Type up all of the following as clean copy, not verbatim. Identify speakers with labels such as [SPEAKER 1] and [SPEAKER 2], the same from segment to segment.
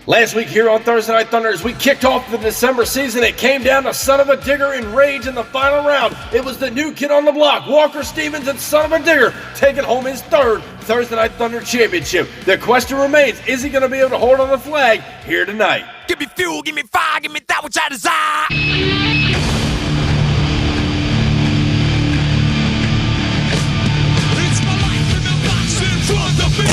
[SPEAKER 1] Last week here on Thursday Night Thunder, as we kicked off the December season, it came down to Son Uva Digger and Rage in the final round. It was the new kid on the block, Walker Stevens, and Son Uva Digger taking home his third Thursday Night Thunder championship. The question remains, is he going to be able to hold on the flag here tonight?
[SPEAKER 2] Give me fuel, give me fire, give me that which I desire. It's my life in the box in front of me.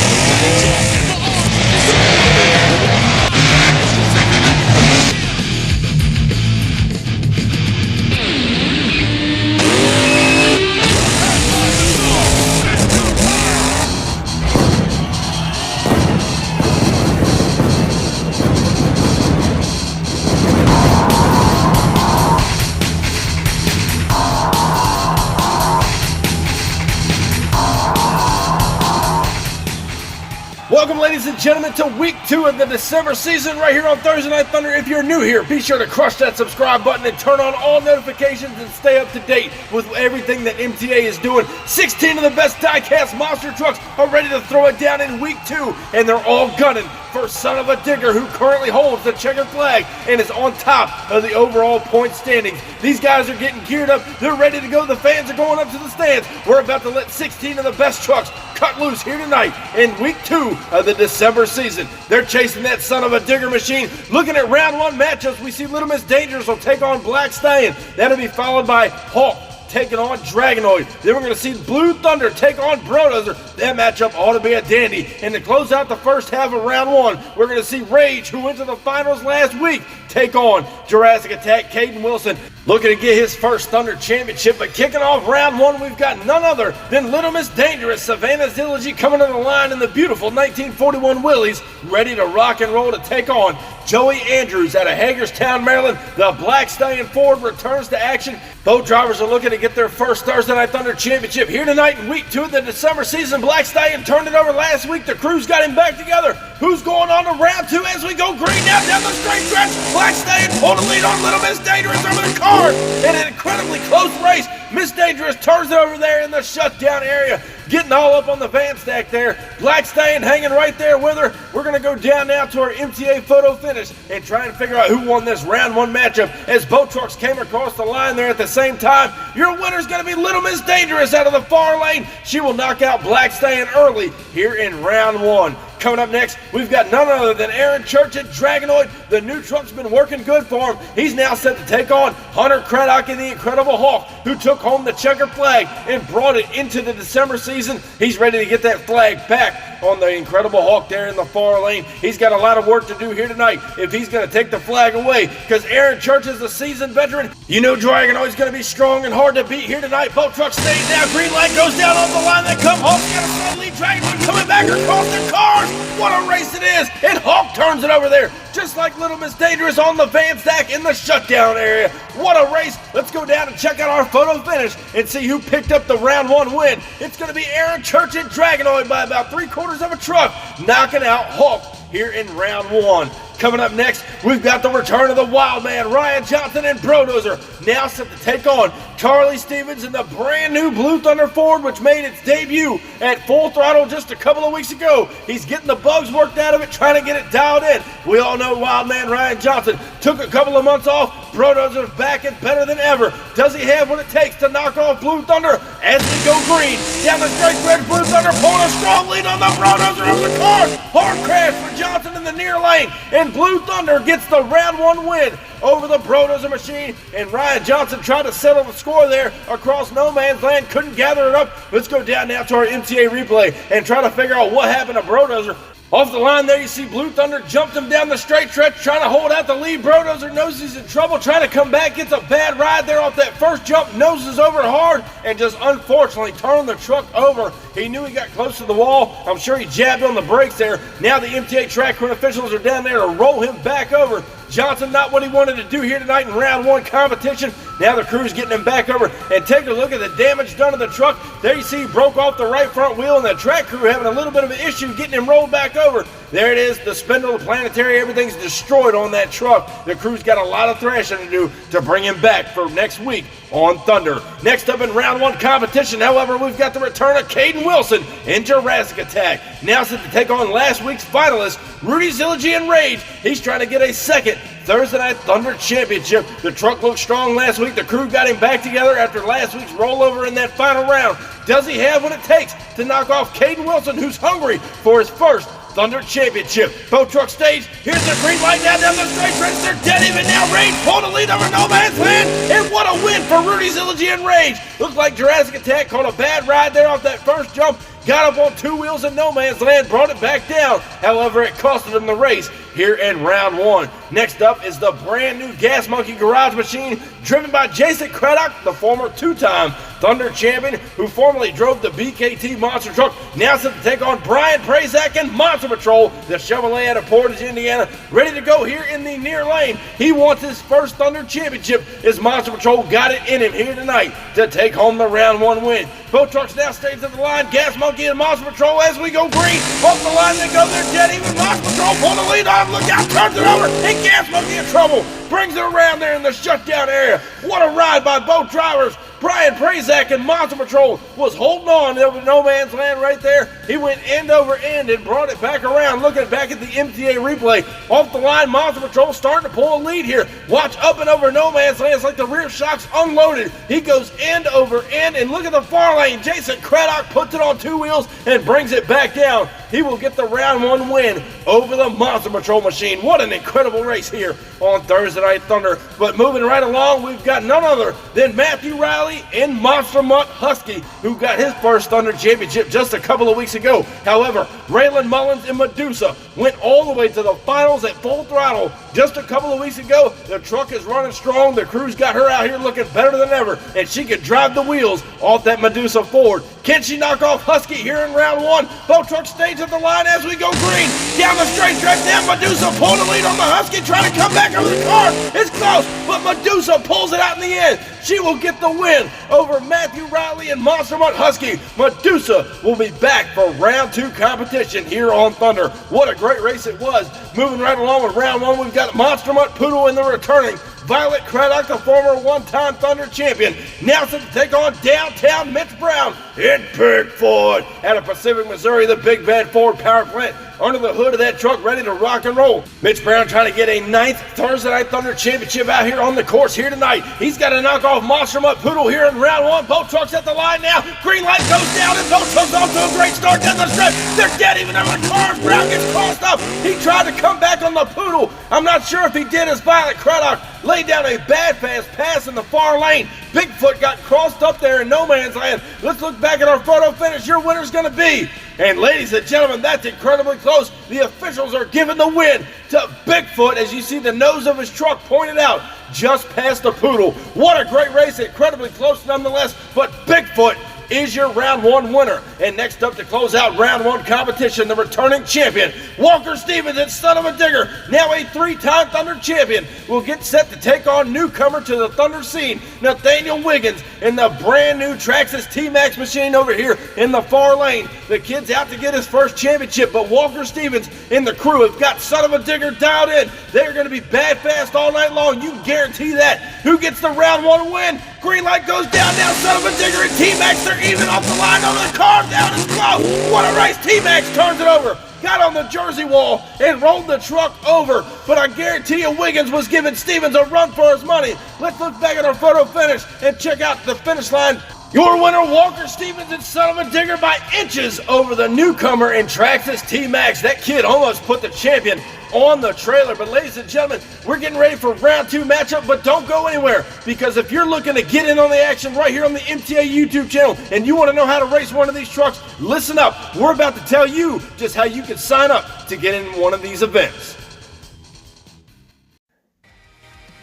[SPEAKER 1] Welcome, ladies and gentlemen, to week 2 of the December season right here on Thursday Night Thunder. If you're new here, be sure to crush that subscribe button and turn on all notifications and stay up to date with everything that MTA is doing. 16 of the best Diecast monster trucks are ready to throw it down in week 2, and they're all gunning for Son Uva Digger, who currently holds the checkered flag and is on top of the overall point standings. These guys are getting geared up. They're ready to go. The fans are going up to the stands. We're about to let 16 of the best trucks cut loose here tonight in week 2 of the December season. They're chasing that Son Uva Digger machine. Looking at round 1 matchups, we see Little Miss Dangerous will take on Black Stallion. That'll be followed by Hawk taking on Dragonoid. Then we're going to see Blue Thunder take on Brodozer. That matchup ought to be a dandy. And to close out the first half of round 1, we're going to see Rage, who went to the finals last week, take on Jurassic Attack Caden Wilson, looking to get his first Thunder championship. But kicking off round 1, we've got none other than Little Miss Dangerous, Savannah Zillogy, coming to the line in the beautiful 1941 Willys, ready to rock and roll to take on Joey Andrews out of Hagerstown, Maryland. The Black Stallion Ford returns to action. Both drivers are looking to get their first Thursday Night Thunder championship here tonight in week 2 of the December season. Black Stallion turned it over last week. The crew's got him back together. Who's going on to round 2 as we go green now down the straight stretch? Black Stallion pulled a lead on Little Miss Dangerous over the car in an incredibly close race. Miss Dangerous turns it over there in the shutdown area, getting all up on the van stack there. Black Stallion hanging right there with her. We're going to go down now to our MTA photo finish and try and figure out who won this round 1 matchup as both trucks came across the line there at the same time. Your winner's going to be Little Miss Dangerous out of the far lane. She will knock out Black Stallion early here in round 1. Coming up next, we've got none other than Aaron Church at Dragonoid. The new truck's been working good for him. He's now set to take on Hunter Craddock and the Incredible Hawk, who took home the checkered flag and brought it into the December season. He's ready to get that flag back on the Incredible Hawk there in the far lane. He's got a lot of work to do here tonight if he's going to take the flag away, because Aaron Church is a seasoned veteran. You know Dragonoid's going to be strong and hard to beat here tonight. Both trucks stay down. Green light goes down off the line. They come home. Got a slow lead. Dragonoid coming back across the cars. What a race it is! And Hawk turns it over there, just like Little Miss Dangerous on the van stack in the shutdown area. What a race! Let's go down and check out our photo finish and see who picked up the round 1 win. It's going to be Aaron Church and Dragonoid by about 3/4 of a truck, knocking out Hawk here in round 1. Coming up next, we've got the return of the Wild Man, Ryan Johnson and Brodozer, now set to take on Charlie Stevens in the brand new Blue Thunder Ford, which made its debut at Full Throttle just a couple of weeks ago. He's getting the bugs worked out of it, trying to get it dialed in. We all know Wild Man Ryan Johnson took a couple of months off. Brodozer's back and better than ever. Does he have what it takes to knock off Blue Thunder as we go green? Down the straight stretch, Blue Thunder pulling a strong lead on the Brodozer of the car. Hard crash for Johnson in the near lane, and Blue Thunder gets the round 1 win over the Brodozer machine. And Ryan Johnson tried to settle the score there across no man's land, couldn't gather it up. Let's go down now to our MTA replay and try to figure out what happened to Brodozer. Off the line there, you see Blue Thunder jumped him down the straight stretch, trying to hold out the lead. Brodozer knows he's in trouble, trying to come back, gets a bad ride there off that first jump, noses over hard, and just unfortunately turned the truck over. He knew he got close to the wall. I'm sure he jabbed on the brakes there. Now the MTA track crew officials are down there to roll him back over. Johnson not what he wanted to do here tonight in round 1 competition. Now the crew's getting him back over, and take a look at the damage done to the truck. There you see he broke off the right front wheel, and the track crew having a little bit of an issue getting him rolled back over. There it is, the spindle, the planetary, everything's destroyed on that truck. The crew's got a lot of thrashing to do to bring him back for next week on Thunder. Next up in round one competition, however, we've got the return of Caden Wilson in Jurassic Attack. Now set to take on last week's finalist, Rudy Zilligy in Rage. He's trying to get a second Thursday Night Thunder Championship. The truck looked strong last week. The crew got him back together after last week's rollover in that final round. Does he have what it takes to knock off Caden Wilson, who's hungry for his first Thunder Championship? Boat truck stage, here's the green light down the straight stretch. They're dead even now. Rage pulled a lead over No Man's Land, and what a win for Rudy Zilligy and Rage. Looks like Jurassic Attack caught a bad ride there off that first jump. Got up on two wheels in No Man's Land, brought it back down. However, it costed him the race here in round one. Next up is the brand new Gas Monkey Garage Machine, driven by Jason Craddock, the former two-time Thunder champion, who formerly drove the BKT monster truck. Now set to take on Brian Prazak and Monster Patrol, the Chevrolet out of Portage, Indiana, ready to go here in the near lane. He wants his first Thunder championship as Monster Patrol got it in him here tonight to take home the round one win. Both trucks now stays at the line. Gas Monkey and Monster Patrol as we go green. Off the line they go. They're dead even. Monster Patrol pull the lead on. Look out, turns it over. And Gas Monkey in trouble. Brings it around there in the shutdown area. What a ride by both drivers. Brian Prazak and Monster Patrol was holding on over No Man's Land right there. He went end over end and brought it back around. Looking back at the MTA replay. Off the line, Monster Patrol starting to pull a lead here. Watch up and over No Man's Land. It's like the rear shock's unloaded. He goes end over end, and look at the far lane. Jason Craddock puts it on two wheels and brings it back down. He will get the round one win over the Monster Patrol machine. What an incredible race here on Thursday Night Thunder. But moving right along, we've got none other than Matthew Riley and Monster Mutt Husky, who got his first Thunder championship just a couple of weeks ago. However, Raylan Mullins and Medusa went all the way to the finals at full throttle just a couple of weeks ago. The truck is running strong. The crew's got her out here looking better than ever, and she can drive the wheels off that Medusa Ford. Can she knock off Husky here in round one? Boat truck stays at the line as we go green. Down the straight stretch, down Medusa pulled the lead on the Husky, trying to come back over the car. It's close, but Medusa pulls it out in the end. She will get the win over Matthew Riley and Monster Mutt Husky. Medusa will be back for round two competition here on Thunder. What a great race it was. Moving right along with round one, we've got Monster Mutt Poodle in the returning Violet Craddock, the former one-time Thunder champion, now set to take on downtown Mitch Brown in Bigfoot out of Pacific, Missouri, the Big Bad Ford power plant. Under the hood of that truck, ready to rock and roll. Mitch Brown trying to get a ninth Thursday Night Thunder championship out here on the course here tonight. He's got to knock off Monster Mutt Poodle here in round one. Both trucks at the line now. Green light goes down, and both trucks off to a great start down the stretch. They're dead even over the cars. Brown gets crossed up. He tried to come back on the Poodle. I'm not sure if he did, as Violet Craddock laid down a bad fast pass in the far lane. Bigfoot got crossed up there in No Man's Land. Let's look back at our photo finish. Your winner's going to be, and ladies and gentlemen, that's incredibly close. The officials are giving the win to Bigfoot as you see the nose of his truck pointed out just past the Poodle. What a great race, incredibly close nonetheless, but Bigfoot is your round one winner. And next up to close out round one competition, the returning champion, Walker Stevens and Son Uva Digger, now a three-time Thunder champion, will get set to take on newcomer to the Thunder scene, Nathaniel Wiggins, in the brand new Traxxas T-Maxx machine over here in the far lane. The kid's out to get his first championship, but Walker Stevens and the crew have got Son Uva Digger dialed in. They're going to be bad fast all night long. You can guarantee that. Who gets the round one win? Green light goes down, now Son Uva Digger and T-Maxx, they're even off the line on the car, down and slow. What a race. T-Maxx turns it over, got on the Jersey wall and rolled the truck over, but I guarantee you Wiggins was giving Stevens a run for his money. Let's look back at our photo finish and check out the finish line. Your winner, Walker Stevens and Son Uva Digger, by inches over the newcomer in Traxxas T-Maxx. That kid almost put the champion on the trailer. But ladies and gentlemen, we're getting ready for round two matchup, but don't go anywhere, because if you're looking to get in on the action right here on the MTA YouTube channel and you want to know how to race one of these trucks, listen up. We're about to tell you just how you can sign up to get in one of these events.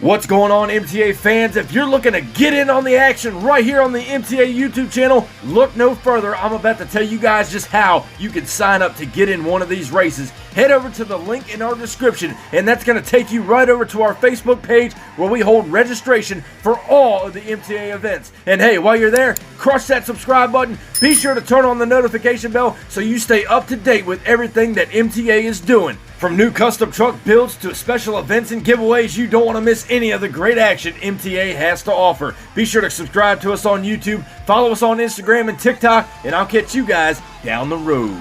[SPEAKER 1] What's going on, MTA fans? If you're looking to get in on the action right here on the MTA YouTube channel, look no further. I'm about to tell you guys just how you can sign up to get in one of these races. Head over to the link in our description, and that's going to take you right over to our Facebook page where we hold registration for all of the MTA events. And hey, while you're there, crush that subscribe button, Be sure to turn on the notification bell so you stay up to date with everything that MTA is doing. From new custom truck builds to special events and giveaways, you don't want to miss any of the great action MTA has to offer. Be sure to subscribe to us on YouTube, follow us on Instagram and TikTok, and I'll catch you guys down the road.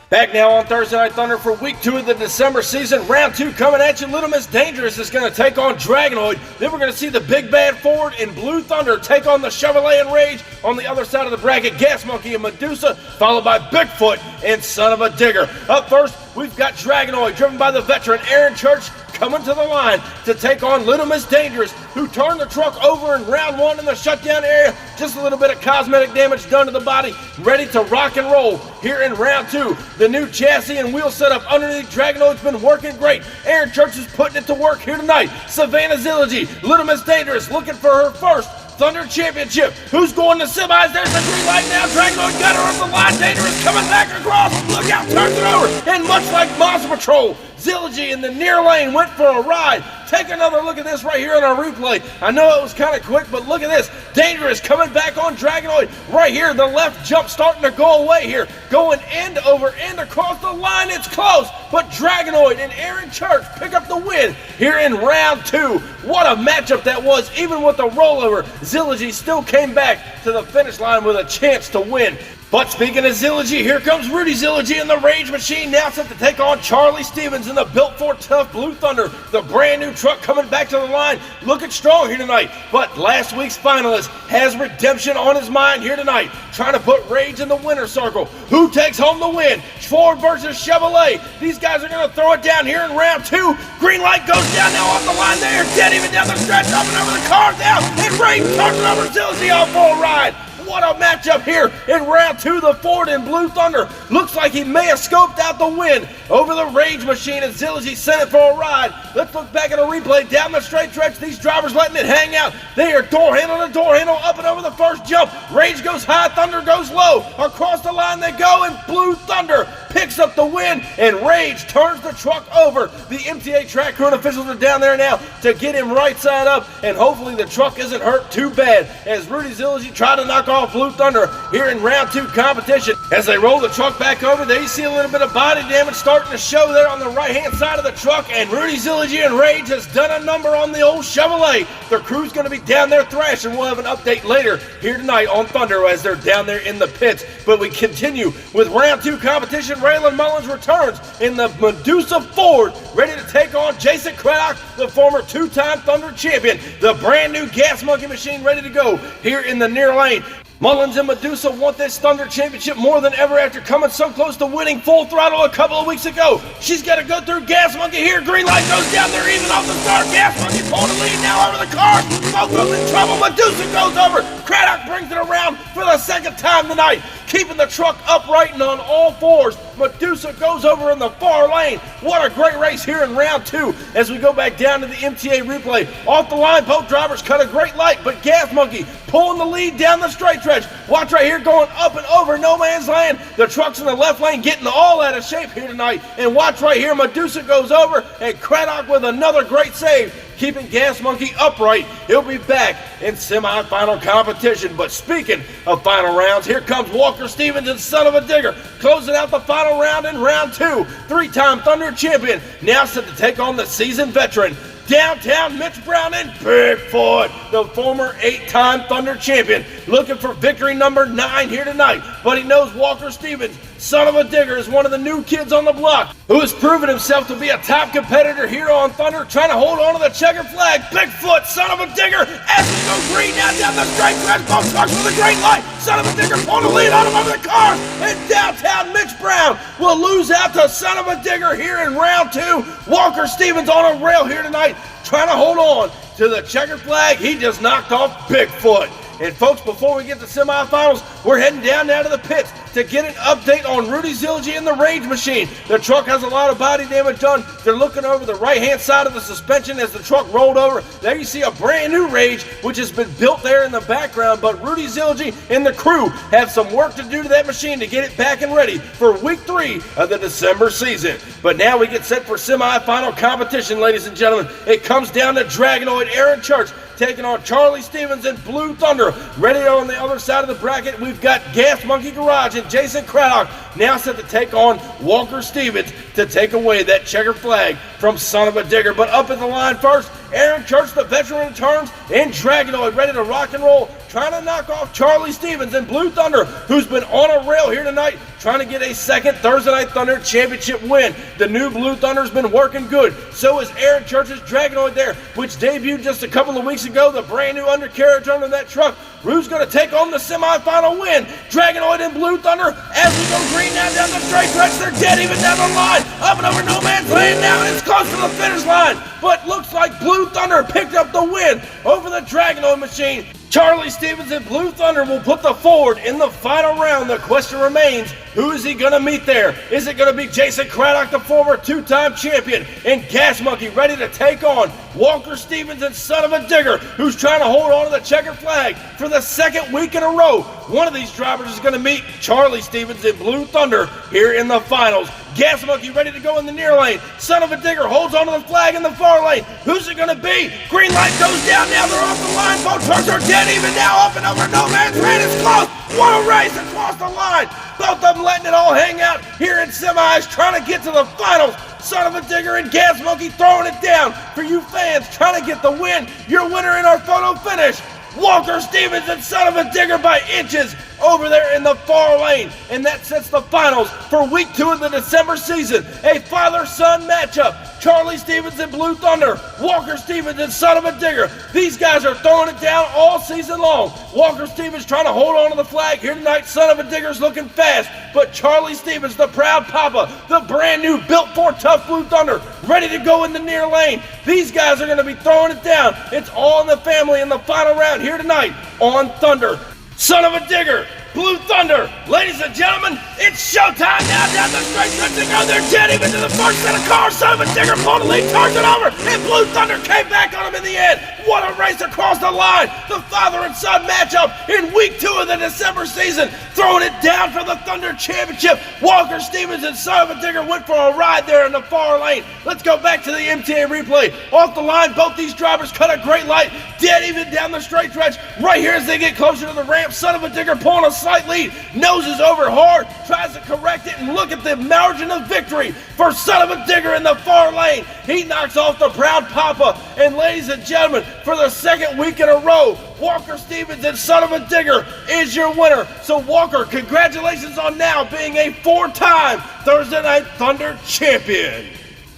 [SPEAKER 1] Back now on Thursday Night Thunder for week 2 of the December season. Round 2 coming at you. Little Miss Dangerous is going to take on Dragonoid. Then we're going to see the Big Bad Ford and Blue Thunder take on the Chevrolet and Rage. On the other side of the bracket, Gas Monkey and Medusa, followed by Bigfoot and Son Uva Digger. Up first, we've got Dragonoid, driven by the veteran Aaron Church, coming to the line to take on Little Miss Dangerous, who turned the truck over in round 1 in the shutdown area. Just a little bit of cosmetic damage done to the body, ready to rock and roll here in round 2. The new chassis and wheel setup underneath Dragonoid's been working great. Aaron Church is putting it to work here tonight. Savannah Zillogy, Little Miss Dangerous, looking for her first Thunder Championship. Who's going to semis? There's the green light now. Dragonoid got her up the line. Dangerous coming back across. Look out, turns it over. And much like Monster Patrol, Zillogy in the near lane went for a ride. Take another look at this right here on our replay. I know it was kind of quick, but look at this. Dangerous coming back on Dragonoid. Right here, the left jump starting to go away here. Going end over end across the line. It's close, but Dragonoid and Aaron Church pick up the win here in round 2. What a matchup that was. Even with the rollover, Zillogy still came back to the finish line with a chance to win. But speaking of Zillogy, here comes Rudy Zillogy in the Rage Machine, now set to take on Charlie Stevens in the Built for Tough Blue Thunder. The brand new truck coming back to the line, looking strong here tonight. But last week's finalist has redemption on his mind here tonight, trying to put Rage in the winner's circle. Who takes home the win? Ford versus Chevrolet. These guys are going to throw it down here in round 2. Green light goes down now off the line. They are dead even down the stretch, up and over the car now. And Rage turns it over Zillogy on for a ride. What a matchup here in round 2. The Ford and Blue Thunder looks like he may have scoped out the win over the Rage Machine as Zillogy sent it for a ride. Let's look back at a replay down the straight stretch. These drivers letting it hang out. They are door handle to door handle, up and over the first jump. Rage goes high, Thunder goes low. Across the line they go, and Blue Thunder picks up the win, and Rage turns the truck over. The MTA track crew and officials are down there now to get him right side up, and hopefully the truck isn't hurt too bad as Rudy Zillogy tried to knock off Blue Thunder here in round 2 competition. As they roll the truck back over, they see a little bit of body damage starting to show there on the right-hand side of the truck, and Rudy Zillogy and Rage has done a number on the old Chevrolet. Their crew's going to be down there thrashing. We'll have an update later here tonight on Thunder as they're down there in the pits. But we continue with round 2 competition. Raylan Mullins returns in the Medusa Ford, ready to take on Jason Craddock, the former 2-time Thunder champion. The brand new Gas Monkey machine ready to go here in the near lane. Mullins and Medusa want this Thunder Championship more than ever after coming so close to winning Full Throttle a couple of weeks ago. She's got to go through Gas Monkey here. Green light goes down there even off the start. Gas Monkey pulling the lead now over the car. Both of them in trouble. Medusa goes over. Craddock brings it around for the second time tonight, keeping the truck upright and on all fours. Medusa goes over in the far lane. What a great race here in round 2 as we go back down to the MTA replay. Off the line, both drivers cut a great light, but Gas Monkey pulling the lead down the straight stretch. Watch right here, going up and over no man's land. The truck's in the left lane getting all out of shape here tonight. And watch right here, Medusa goes over, and Craddock with another great save, keeping Gas Monkey upright. He'll be back in semifinal competition. But speaking of final rounds, here comes Walker Stevens and Son Uva Digger, closing out the final round in round 2. 3-time Thunder champion, now set to take on the seasoned veteran, Downtown Mitch Brown and Bigfoot, the former 8-time Thunder champion, looking for victory number 9 here tonight. But he knows Walker Stevens, Son Uva Digger, is one of the new kids on the block who has proven himself to be a top competitor here on Thunder, trying to hold on to the checkered flag. Bigfoot, Son Uva Digger, as we go green now down the straight stretch. Both trucks with a great light. Son Uva Digger pulling the lead on him over the cars, and Downtown Mitch Brown will lose out to Son Uva Digger here in round 2. Walker Stevens on a rail here tonight, trying to hold on to the checkered flag. He just knocked off Bigfoot. And folks, before we get to semifinals, we're heading down now to the pits to get an update on Rudy Zillogy and the Rage Machine. The truck has a lot of body damage done. They're looking over the right-hand side of the suspension as the truck rolled over. There you see a brand new Rage, which has been built there in the background. But Rudy Zillogy and the crew have some work to do to that machine to get it back and ready for week 3 of the December season. But now we get set for semifinal competition, ladies and gentlemen. It comes down to Dragonoid Aaron Church taking on Charlie Stevens and Blue Thunder. Ready on the other side of the bracket, we've got Gas Monkey Garage and Jason Craddock now set to take on Walker Stevens to take away that checker flag from Son Uva Digger. But up in the line first, Aaron Church, the veteran, returns, and Dragonoid ready to rock and roll, trying to knock off Charlie Stevens and Blue Thunder, who's been on a rail here tonight, trying to get a second Thursday Night Thunder championship win. The new Blue Thunder's been working good. So is Aaron Church's Dragonoid there, which debuted just a couple of weeks ago, the brand new undercarriage under that truck. Who's going to take on the semifinal win? Dragonoid and Blue Thunder, as we go green now down the straight stretch, they're dead even down the line, up and over no man's land now, and it's close to the finish line. But looks like Blue Thunder picked up the win over the Dragonoid machine. Charlie Stevens and Blue Thunder will put the forward in the final round. The question remains, who is he going to meet there? Is it going to be Jason Craddock, the former two-time champion, and Gas Monkey ready to take on Walker Stevens and Son Uva Digger, who's trying to hold on to the checkered flag for the second week in a row? One of these drivers is going to meet Charlie Stevens and Blue Thunder here in the finals. Gas Monkey ready to go in the near lane. Son Uva Digger holds onto the flag in the far lane. Who's it going to be? Green light goes down now. They're off the line. Both trucks are dead even now. Up and over no man's land. It's close. What a race across the line. Both of them letting it all hang out here in semis, trying to get to the finals. Son Uva Digger and Gas Monkey throwing it down for you fans trying to get the win. Your winner in our photo finish, Walker Stevens and Son Uva Digger by inches over there in the far lane. And that sets the finals for week 2 of the December season. A father-son matchup. Charlie Stevens and Blue Thunder, Walker Stevens and Son Uva Digger. These guys are throwing it down all season long. Walker Stevens trying to hold on to the flag here tonight. Son Uva Digger's looking fast, but Charlie Stevens, the proud papa, the brand new built for tough Blue Thunder, ready to go in the near lane. These guys are going to be throwing it down. It's all in the family in the final round here tonight on Thunder. Son Uva Digger, Blue Thunder, ladies and gentlemen, it's showtime now down the straight stretch to go. They're dead even to the first set of cars. Son Uva Digger pulled the lead, turns it over, and Blue Thunder came back on him in the end. What a race across the line. The father and son matchup in week 2 of the December season, throwing it down for the Thunder Championship. Walker Stevens and Son Uva Digger went for a ride there in the far lane. Let's go back to the MTA replay. Off the line, both these drivers cut a great light, dead even down the straight stretch. Right here as they get closer to the ramp, Son Uva Digger pulling a slight lead, noses over hard, tries to correct it, and look at the margin of victory for Son Uva Digger in the far lane. He knocks off the proud papa, and ladies and gentlemen, for the second week in a row, Walker Stevens and Son Uva Digger is your winner. So Walker, congratulations on now being a 4-time Thursday Night Thunder champion.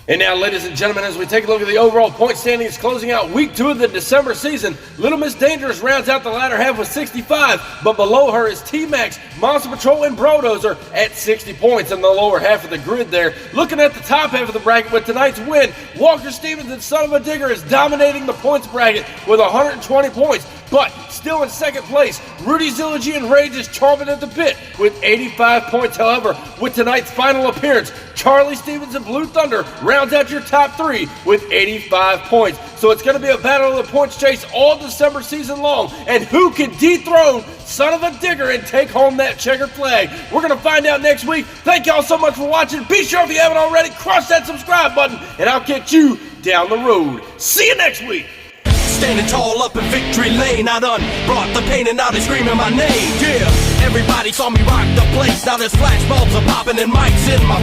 [SPEAKER 1] And now, ladies and gentlemen, as we take a look at the overall point standings closing out week 2 of the December season, Little Miss Dangerous rounds out the latter half with 65, but below her is T-Maxx, Monster Patrol, and Brodozer at 60 points in the lower half of the grid there. Looking at the top half of the bracket with tonight's win, Walker Stevens and Son Uva Digger is dominating the points bracket with 120 points. But still in second place, Rudy Zillogy and Rage is chomping at the bit with 85 points. However, with tonight's final appearance, Charlie Stevens and Blue Thunder rounds out your top 3 with 85 points. So it's going to be a battle of the points chase all December season long. And who can dethrone Son Uva Digger and take home that checkered flag? We're going to find out next week. Thank y'all so much for watching. Be sure if you haven't already, crush that subscribe button, and I'll catch you down the road. See you next week.
[SPEAKER 3] Standing tall up in victory lane, I done brought the pain and now they screaming my name. Yeah, everybody saw me rock the place. Now there's flash bulbs are popping and mics in my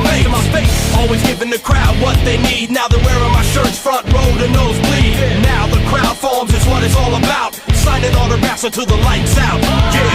[SPEAKER 3] face. Always giving the crowd what they need. Now they're wearing my shirts front row to nosebleed. Now the crowd forms is what it's all about. Signing autographs until the lights out. Yeah.